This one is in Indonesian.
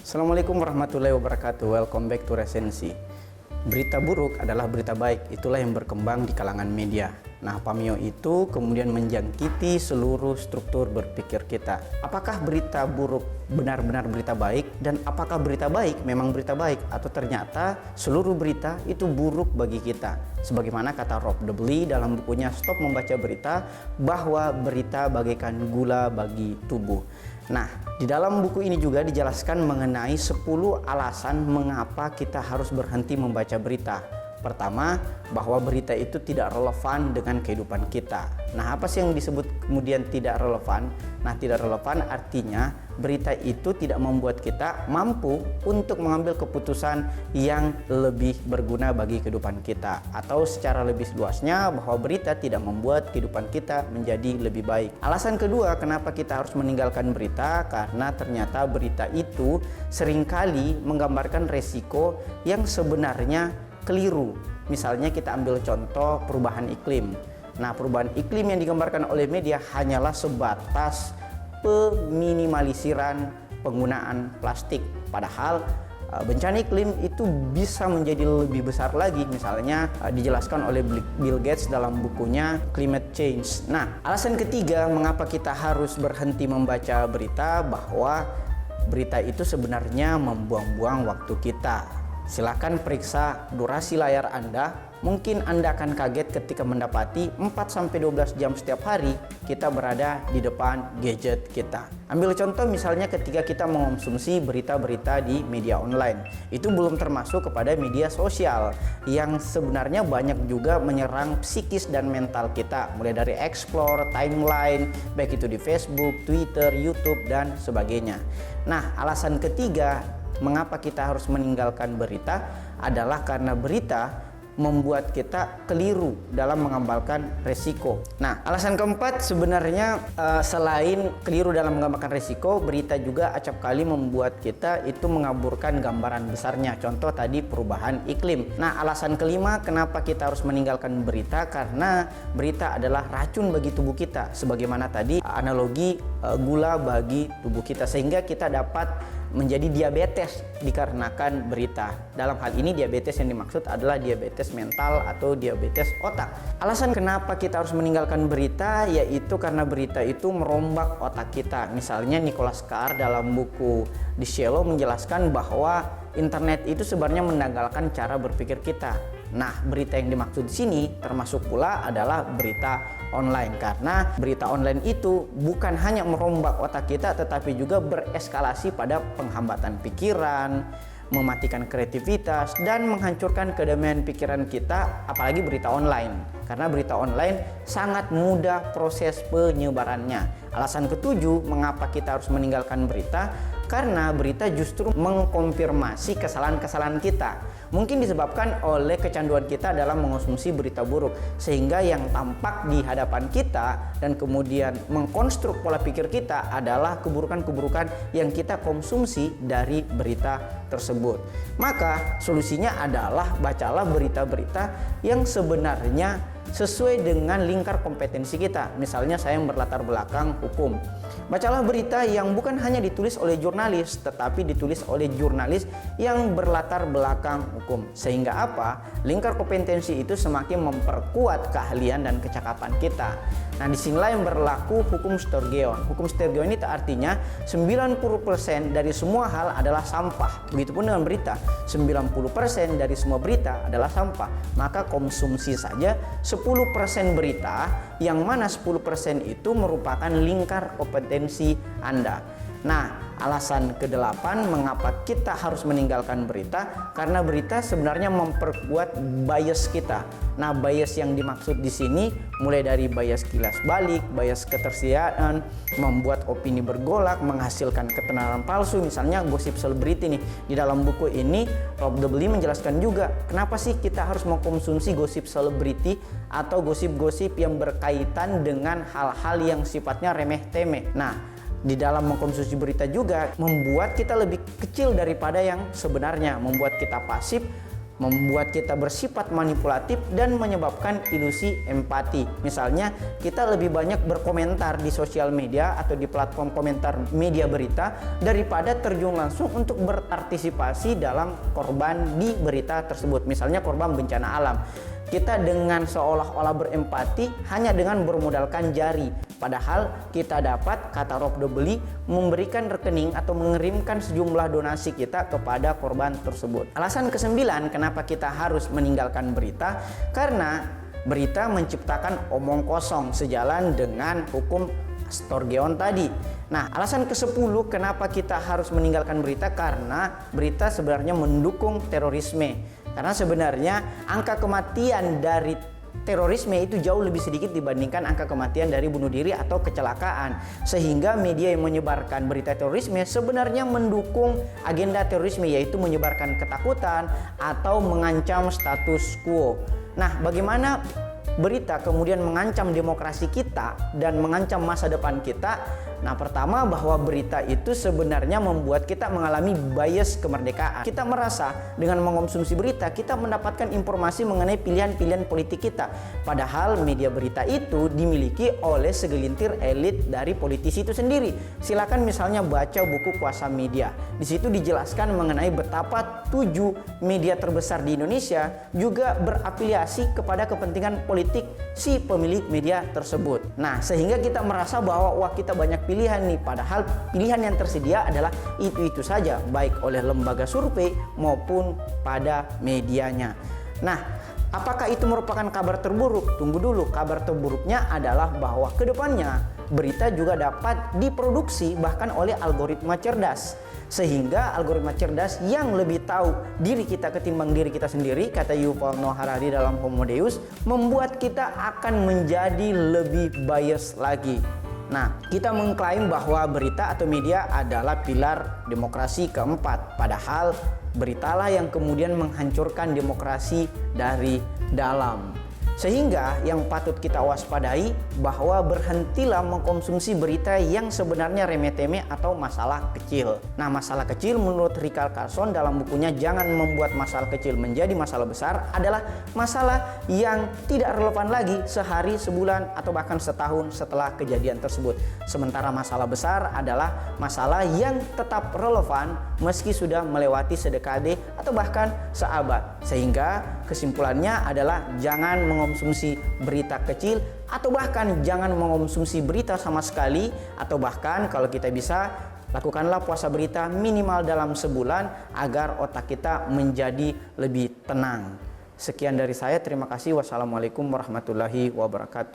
Assalamualaikum warahmatullahi wabarakatuh. Welcome back to Resensi. Berita buruk adalah berita baik, itulah yang berkembang di kalangan media. Nah, pameo itu kemudian menjangkiti seluruh struktur berpikir kita. Apakah berita buruk benar-benar berita baik, dan apakah berita baik memang berita baik, atau ternyata seluruh berita itu buruk bagi kita? Sebagaimana kata Rob Debly dalam bukunya Stop Membaca Berita, bahwa berita bagaikan gula bagi tubuh. Nah, di dalam buku ini juga dijelaskan mengenai 10 alasan mengapa kita harus berhenti membaca berita. Pertama, bahwa berita itu tidak relevan dengan kehidupan kita. Nah, apa sih yang disebut kemudian tidak relevan? Nah, tidak relevan artinya berita itu tidak membuat kita mampu untuk mengambil keputusan yang lebih berguna bagi kehidupan kita. Atau secara lebih luasnya, bahwa berita tidak membuat kehidupan kita menjadi lebih baik. Alasan kedua kenapa kita harus meninggalkan berita, karena ternyata berita itu seringkali menggambarkan resiko yang sebenarnya keliru. Misalnya kita ambil contoh perubahan iklim. Nah, perubahan iklim yang digambarkan oleh media hanyalah sebatas peminimalisirkan penggunaan plastik. Padahal bencana iklim itu bisa menjadi lebih besar lagi. Misalnya dijelaskan oleh Bill Gates dalam bukunya Climate Change. Nah, alasan ketiga mengapa kita harus berhenti membaca berita, bahwa berita itu sebenarnya membuang-buang waktu kita. Silakan periksa durasi layar Anda. Mungkin Anda akan kaget ketika mendapati 4-12 jam setiap hari kita berada di depan gadget kita. Ambil contoh misalnya ketika kita mengonsumsi berita-berita di media online. Itu belum termasuk kepada media sosial yang sebenarnya banyak juga menyerang psikis dan mental kita. Mulai dari explore, timeline, baik itu di Facebook, Twitter, YouTube, dan sebagainya. Nah, alasan ketiga mengapa kita harus meninggalkan berita adalah karena berita membuat kita keliru dalam mengambalkan resiko. Nah, alasan keempat sebenarnya selain keliru dalam mengambalkan resiko, berita juga acap kali membuat kita itu mengaburkan gambaran besarnya. Contoh tadi perubahan iklim. Nah, alasan kelima kenapa kita harus meninggalkan berita, karena berita adalah racun bagi tubuh kita. Sebagaimana tadi analogi gula bagi tubuh kita, sehingga kita dapat menjadi diabetes dikarenakan berita. Dalam hal ini diabetes yang dimaksud adalah diabetes mental atau diabetes otak. Alasan kenapa kita harus meninggalkan berita yaitu karena berita itu merombak otak kita. Misalnya Nicholas Carr dalam buku The Shallow menjelaskan bahwa internet itu sebenarnya mendanggalkan cara berpikir kita. Nah, berita yang dimaksud di sini termasuk pula adalah berita online, karena berita online itu bukan hanya merombak otak kita tetapi juga bereskalasi pada penghambatan pikiran, mematikan kreativitas, dan menghancurkan kedamaian pikiran kita, apalagi berita online. Karena berita online sangat mudah proses penyebarannya. Alasan ketujuh mengapa kita harus meninggalkan berita, karena berita justru mengkonfirmasi kesalahan-kesalahan kita. Mungkin disebabkan oleh kecanduan kita dalam mengonsumsi berita buruk, sehingga yang tampak di hadapan kita dan kemudian mengkonstruk pola pikir kita adalah keburukan-keburukan yang kita konsumsi dari berita tersebut. Maka solusinya adalah bacalah berita-berita yang sebenarnya sesuai dengan lingkar kompetensi kita. Misalnya saya yang berlatar belakang hukum. Bacalah berita yang bukan hanya ditulis oleh jurnalis, tetapi ditulis oleh jurnalis yang berlatar belakang hukum. Sehingga apa? Lingkar kompetensi itu semakin memperkuat keahlian dan kecakapan kita. Nah, disinilah yang berlaku hukum Sturgeon. Hukum Sturgeon ini artinya 90% dari semua hal adalah sampah. Begitupun dengan berita, 90% dari semua berita adalah sampah. Maka konsumsi saja 10% berita, yang mana 10% itu merupakan lingkar kompetensi Anda. Nah, alasan ke-8 mengapa kita harus meninggalkan berita, karena berita sebenarnya memperkuat bias kita. Nah, bias yang dimaksud di sini mulai dari bias kilas balik, bias ketersediaan, membuat opini bergolak, menghasilkan ketenaran palsu. Misalnya gosip selebriti nih. Di dalam buku ini Rob Debly menjelaskan juga kenapa sih kita harus mengkonsumsi gosip selebriti atau gosip-gosip yang berkaitan dengan hal-hal yang sifatnya remeh-temeh. Nah, di dalam mengkonsumsi berita juga membuat kita lebih kecil daripada yang sebenarnya, membuat kita pasif, membuat kita bersifat manipulatif dan menyebabkan ilusi empati. Misalnya, kita lebih banyak berkomentar di sosial media atau di platform komentar media berita daripada terjun langsung untuk berpartisipasi dalam korban di berita tersebut. Misalnya korban bencana alam. Kita dengan seolah-olah berempati hanya dengan bermodalkan jari. Padahal kita dapat, kata Rob Dobelli, memberikan rekening atau mengirimkan sejumlah donasi kita kepada korban tersebut. Alasan kesembilan kenapa kita harus meninggalkan berita, karena berita menciptakan omong kosong sejalan dengan hukum Storgeon tadi. Nah, alasan ke-10 kenapa kita harus meninggalkan berita, karena berita sebenarnya mendukung terorisme. Karena sebenarnya angka kematian dari terorisme itu jauh lebih sedikit dibandingkan angka kematian dari bunuh diri atau kecelakaan. Sehingga media yang menyebarkan berita terorisme sebenarnya mendukung agenda terorisme, yaitu menyebarkan ketakutan atau mengancam status quo. Nah, bagaimana berita kemudian mengancam demokrasi kita dan mengancam masa depan kita? Nah, pertama, bahwa berita itu sebenarnya membuat kita mengalami bias kemerdekaan. Kita merasa dengan mengonsumsi berita kita mendapatkan informasi mengenai pilihan-pilihan politik kita. Padahal media berita itu dimiliki oleh segelintir elit dari politisi itu sendiri. Silakan misalnya baca buku Kuasa Media. Di situ dijelaskan mengenai betapa 7 media terbesar di Indonesia juga berafiliasi kepada kepentingan politik si pemilik media tersebut. Nah, sehingga kita merasa bahwa wah, kita banyak pilihan nih, padahal pilihan yang tersedia adalah itu-itu saja, baik oleh lembaga survei maupun pada medianya. Nah, apakah itu merupakan kabar terburuk? Tunggu dulu, kabar terburuknya adalah bahwa kedepannya berita juga dapat diproduksi bahkan oleh algoritma cerdas. Sehingga algoritma cerdas yang lebih tahu diri kita ketimbang diri kita sendiri, kata Yuval Noah Harari dalam Homo Deus, membuat kita akan menjadi lebih bias lagi. Nah, kita mengklaim bahwa berita atau media adalah pilar demokrasi keempat. Padahal beritalah yang kemudian menghancurkan demokrasi dari dalam. Sehingga yang patut kita waspadai bahwa berhentilah mengkonsumsi berita yang sebenarnya remeh-temeh atau masalah kecil. Nah, masalah kecil menurut Rikard Carlson dalam bukunya Jangan Membuat Masalah Kecil Menjadi Masalah Besar adalah masalah yang tidak relevan lagi sehari, sebulan, atau bahkan setahun setelah kejadian tersebut. Sementara masalah besar adalah masalah yang tetap relevan meski sudah melewati sedekade atau bahkan seabad. Sehingga kesimpulannya adalah jangan mengonsumsi berita kecil, atau bahkan jangan mengonsumsi berita sama sekali, atau bahkan kalau kita bisa lakukanlah puasa berita minimal dalam sebulan agar otak kita menjadi lebih tenang. Sekian dari saya, terima kasih. Wassalamualaikum warahmatullahi wabarakatuh.